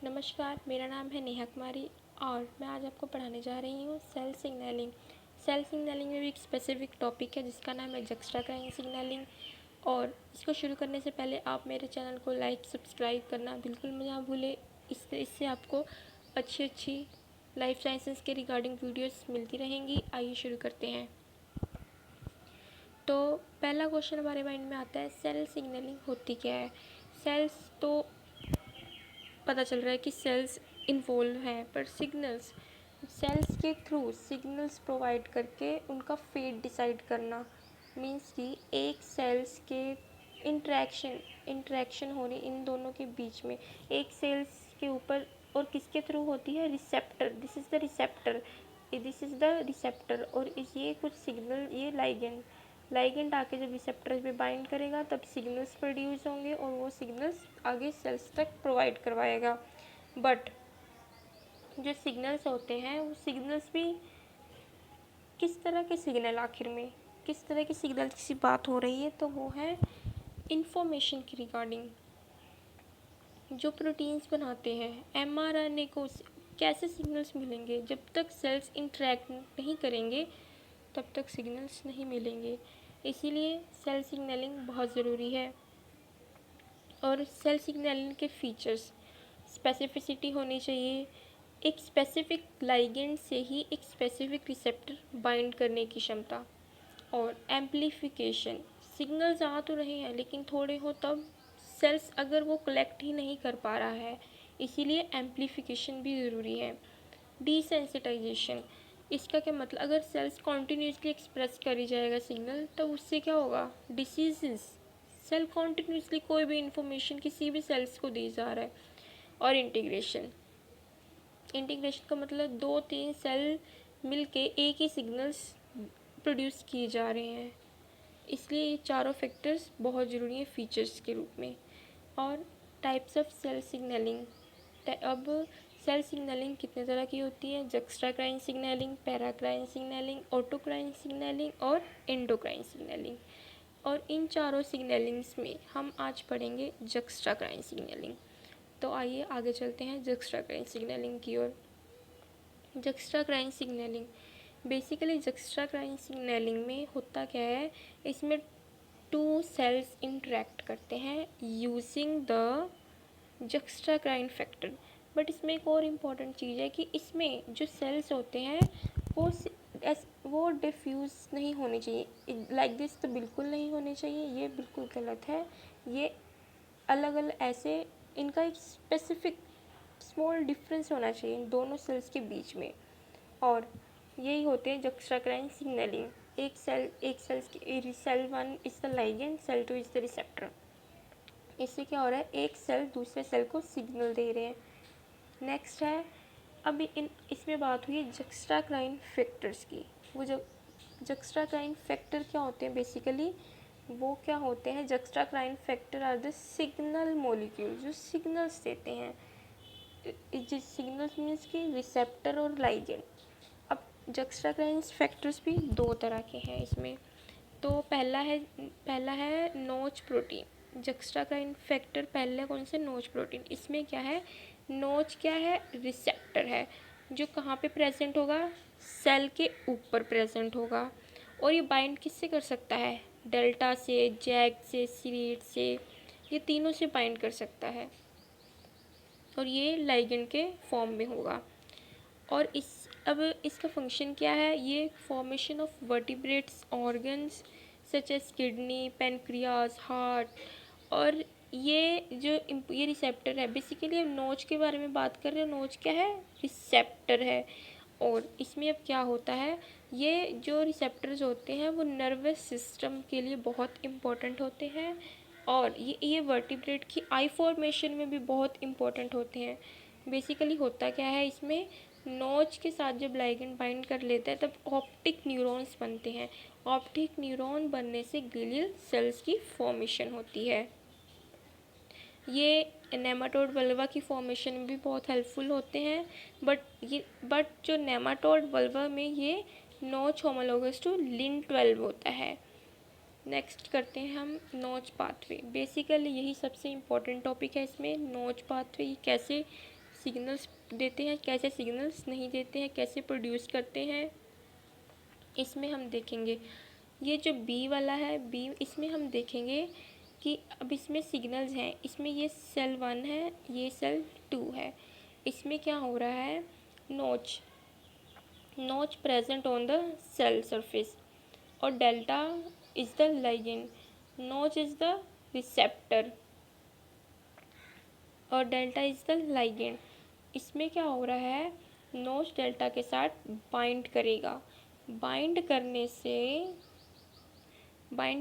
नमस्कार, मेरा नाम है नेहा कुमारी और मैं आज आपको पढ़ाने जा रही हूँ सेल सिग्नलिंग। सेल सिग्नलिंग में भी एक स्पेसिफिक टॉपिक है जिसका नाम है जक्स्ट्राक्राइन सिग्नलिंग। और इसको शुरू करने से पहले आप मेरे चैनल को लाइक सब्सक्राइब करना बिल्कुल मत ना भूलें। इससे आपको अच्छी अच्छी लाइफ साइंसेस के रिगार्डिंग वीडियोस मिलती रहेंगी। आइए शुरू करते हैं। तो पहला क्वेश्चन हमारे माइंड में आता है, सेल सिग्नलिंग होती क्या है। सेल्स तो पता चल रहा है कि सेल्स इन्वॉल्व हैं, पर सेल्स के थ्रू सिग्नल्स प्रोवाइड करके उनका फेट डिसाइड करना मीन्स कि एक सेल्स के इंटरेक्शन हो रही इन दोनों के बीच में, एक सेल्स के ऊपर और किसके थ्रू होती है, receptor. This is the receptor. और ये कुछ सिग्नल, ये लाइगेंड आके जब रिसेप्टर पे बाइंड करेगा तब सिग्नल्स प्रोड्यूस होंगे और वो सिग्नल्स आगे सेल्स तक प्रोवाइड करवाएगा। बट जो सिग्नल्स होते हैं वो सिग्नल्स भी किस तरह के सिग्नल, आखिर में किस तरह के सिग्नल की बात हो रही है, तो वो है इंफॉर्मेशन की रिगार्डिंग। जो प्रोटीन्स बनाते हैं mRNA को कैसे सिग्नल्स मिलेंगे, जब तक सेल्स इंटरेक्ट नहीं करेंगे तब तक सिग्नल्स नहीं मिलेंगे। इसीलिए सेल सिग्नलिंग बहुत ज़रूरी है। और सेल सिग्नलिंग के फीचर्स, स्पेसिफिसिटी होनी चाहिए, एक स्पेसिफिक लाइगेंड से ही एक स्पेसिफिक रिसेप्टर बाइंड करने की क्षमता, और एम्प्लीफिकेशन, सिग्नल्स आ तो रहे हैं लेकिन थोड़े हो तब सेल्स अगर वो कलेक्ट ही नहीं कर पा रहा है, इसीलिए एम्प्लीफिकेशन भी ज़रूरी है। डिसेंसिटाइजेशन, इसका क्या मतलब, अगर सेल्स कॉन्टीन्यूसली एक्सप्रेस करी जाएगा सिग्नल तब उससे क्या होगा, डिसीजेस। सेल कॉन्टीन्यूसली कोई भी इंफॉर्मेशन किसी भी सेल्स को दी जा रहा है। और इंटीग्रेशन का मतलब 2-3 सेल मिलके एक ही सिग्नल्स प्रोड्यूस किए जा रहे हैं। इसलिए ये चारों फैक्टर्स बहुत ज़रूरी हैं फीचर्स के रूप में। और टाइप्स ऑफ सेल सिग्नलिंग, अब सेल सिग्नलिंग कितने तरह की होती है, जक्स्ट्राक्राइन signalling, paracrine signalling, autocrine signalling और एंडोक्राइन सिग्नलिंग। और इन चारों सिग्नलिंग्स में हम आज पढ़ेंगे जक्स्ट्राक्राइन सिग्नलिंग। तो आइए आगे चलते हैं जक्स्ट्राक्राइन सिग्नलिंग की ओर। Juxtacrine signalling, basically juxtacrine signalling में होता क्या है, इसमें टू सेल्स इंटरेक्ट करते हैं यूजिंग द जक्स्ट्राक्राइन फैक्टर। बट इसमें एक और इम्पॉर्टेंट चीज़ है कि इसमें जो सेल्स होते हैं वो डिफ्यूज़ नहीं होने चाहिए, लाइक दिस तो बिल्कुल नहीं होने चाहिए, ये बिल्कुल गलत है। ये अलग अलग ऐसे, इनका एक स्पेसिफिक स्मॉल डिफरेंस होना चाहिए इन दोनों सेल्स के बीच में। और यही होते हैं जक्स्ट्राक्राइन सिग्नलिंग। एक सेल्स की cell 1 is the ligand, cell 2 is the receptor. इससे क्या हो रहा है, एक सेल दूसरे सेल को सिग्नल दे रहे हैं। नेक्स्ट है, अब इसमें बात हुई है जक्स्ट्राक्राइन फैक्टर्स की। वो जो जक्स्ट्राक्राइन फैक्टर क्या होते हैं, बेसिकली वो क्या होते हैं, juxtacrine factor are the signal molecule जो सिग्नल्स देते हैं। जिस सिग्नल्स मीन्स कि रिसेप्टर और लाइगेंड। अब जक्स्ट्राक्राइन फैक्टर्स भी दो तरह के हैं इसमें। तो पहला है नोच प्रोटीन। जक्स्ट्राक्राइन फैक्टर पहले कौन से, नोच प्रोटीन। इसमें क्या है, नोच क्या है, रिसेप्टर है जो कहाँ पे प्रेजेंट होगा, सेल के ऊपर प्रेजेंट होगा। और ये बाइंड किससे कर सकता है, डेल्टा से, जैक से, सीरीड से, ये तीनों से बाइंड कर सकता है। और ये लाइगेंड के फॉर्म में होगा। और अब इसका फंक्शन क्या है, ये formation of vertebrates organs such as kidney, pancreas, heart. और ये रिसेप्टर है। बेसिकली हम नोच के बारे में बात कर रहे हैं, नोच क्या है, रिसेप्टर है। और इसमें अब क्या होता है, ये जो रिसेप्टर्स होते हैं वो नर्वस सिस्टम के लिए बहुत इम्पोर्टेंट होते हैं। और ये वर्टिब्रेट की आई फॉर्मेशन में भी बहुत इम्पोर्टेंट होते हैं। बेसिकली होता क्या है, इसमें नोच के साथ जब लाइगेंड बाइंड कर लेता है तब ऑप्टिक न्यूरॉन्स बनते हैं। ऑप्टिक न्यूरॉन बनने से ग्लियल सेल्स की फॉर्मेशन होती है। ये नेमाटोड वल्वा की फॉर्मेशन में भी बहुत हेल्पफुल होते हैं। बट जो नेमाटोड वल्वा में ये नोच होमोलोगस टू लिन12 होता है। नेक्स्ट करते हैं हम नोच पाथवे। बेसिकली यही सबसे इम्पोर्टेंट टॉपिक है इसमें, नोच पाथवे कैसे सिग्नल्स देते हैं, कैसे सिग्नल्स नहीं देते हैं, कैसे प्रोड्यूस करते हैं, इसमें हम देखेंगे। ये जो बी वाला है, बी, इसमें हम देखेंगे कि अब इसमें सिग्नल्स हैं। इसमें ये सेल 1 है, ये सेल 2 है। इसमें क्या हो रहा है, notch present on the cell surface और delta is the ligand, notch is the receptor और डेल्टा इज द लाइगेंड। इसमें क्या हो रहा है, नोच डेल्टा के साथ बाइंड करेगा। बाइंड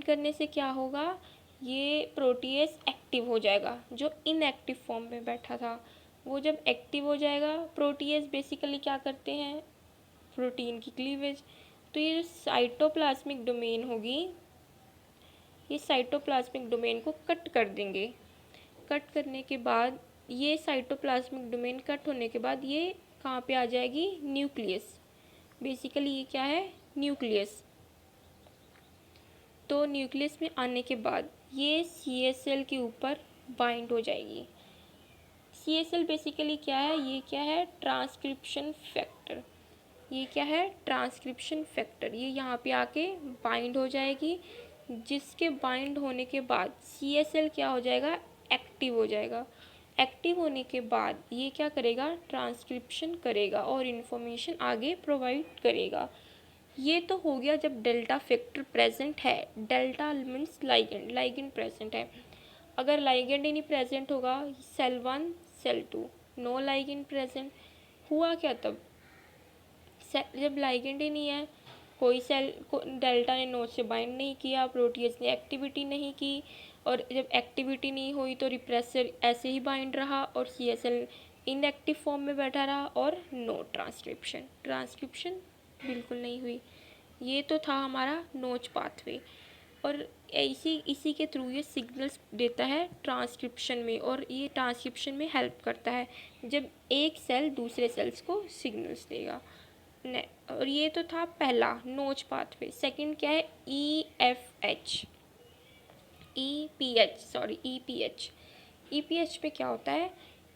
करने से क्या होगा, ये प्रोटीएस एक्टिव हो जाएगा। जो इनएक्टिव फॉर्म में बैठा था वो जब एक्टिव हो जाएगा, प्रोटीएस बेसिकली क्या करते हैं, प्रोटीन की क्लीवेज। तो ये जो साइटोप्लाज्मिक डोमेन होगी, ये साइटोप्लाज्मिक डोमेन को कट कर देंगे। कट करने के बाद ये साइटोप्लाज्मिक डोमेन कट होने के बाद ये कहाँ पे आ जाएगी, न्यूक्लियस। बेसिकली ये क्या है, न्यूक्लियस। तो न्यूक्लियस में आने के बाद ये CSL के ऊपर बाइंड हो जाएगी। CSL बेसिकली क्या है, ये क्या है, ट्रांसक्रिप्शन फैक्टर। ये क्या है, ट्रांसक्रिप्शन फैक्टर। ये यहाँ पे आके बाइंड हो जाएगी, जिसके बाइंड होने के बाद CSL क्या हो जाएगा, एक्टिव हो जाएगा। एक्टिव होने के बाद ये क्या करेगा, ट्रांसक्रिप्शन करेगा और इन्फॉर्मेशन आगे प्रोवाइड करेगा। ये तो हो गया जब डेल्टा फैक्टर प्रेजेंट है। Delta means ligand, ligand present है। अगर लाइगेंड ही नहीं प्रेजेंट होगा, cell 1 cell 2 no ligand present, हुआ क्या तब, जब लाइगेंड ही नहीं है, कोई सेल को डेल्टा ने नोच से बाइंड नहीं किया, प्रोटीएस ने एक्टिविटी नहीं की, और जब एक्टिविटी नहीं हुई तो रिप्रेसर ऐसे ही बाइंड रहा और CSL इनएक्टिव फॉर्म में बैठा रहा और नो ट्रांसक्रिप्शन बिल्कुल नहीं हुई। ये तो था हमारा नोच पाथवे, और इसी के थ्रू ये सिग्नल्स देता है ट्रांसक्रिप्शन में, और ये ट्रांसक्रिप्शन में हेल्प करता है जब एक सेल दूसरे सेल्स को सिग्नल्स देगा। और ये तो था पहला नोच पाथवे। सेकंड क्या है, EPH में क्या होता है,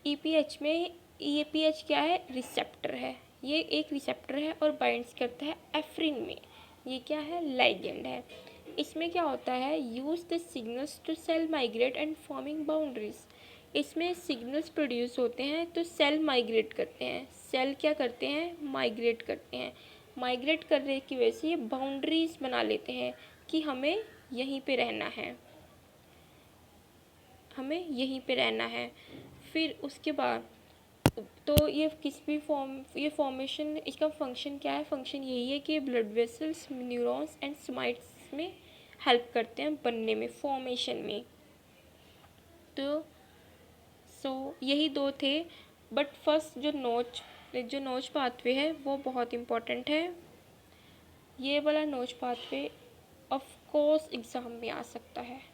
EPH में EPH क्या है, रिसेप्टर है। ये एक रिसेप्टर है और बाइंड्स करता है एफ्रिन में। ये क्या है, लाइगेंड है। इसमें क्या होता है, use the signals to cell migrate and forming boundaries. इसमें सिग्नल्स प्रोड्यूस होते हैं तो सेल माइग्रेट करते हैं। सेल क्या करते हैं, माइग्रेट करते हैं। माइग्रेट करने की वजह से ये बाउंड्रीज बना लेते हैं कि हमें यहीं पे रहना है, हमें यहीं पे रहना है। फिर उसके बाद तो ये किस भी ये फॉर्मेशन, इसका फंक्शन क्या है, फंक्शन यही है कि blood vessels, neurons and somites में हेल्प करते हैं बनने में, फॉर्मेशन में। तो यही दो थे, बट फर्स्ट जो नोच पाथवे है वो बहुत इम्पोर्टेंट है। ये वाला नोच पाथवे ऑफ कोर्स एग्ज़ाम में आ सकता है।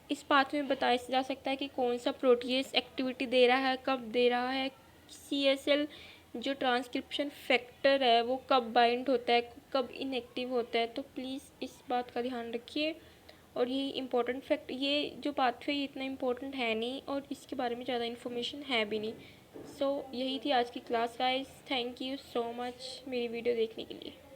इस पाथवे में बताया जा सकता है कि कौन सा प्रोटीएस एक्टिविटी दे रहा है, कब दे रहा है, CSL जो ट्रांसक्रिप्शन फैक्टर है वो कब बाइंड होता है, कब इनएक्टिव होता है। तो प्लीज़ इस बात का ध्यान रखिए। और ये इम्पोर्टेंट फैक्ट, ये जो पाथवे ये इतना इम्पोर्टेंट है नहीं और इसके बारे में ज़्यादा इन्फॉर्मेशन है भी नहीं। यही थी आज की class guys. Thank you so much मेरी वीडियो देखने के लिए।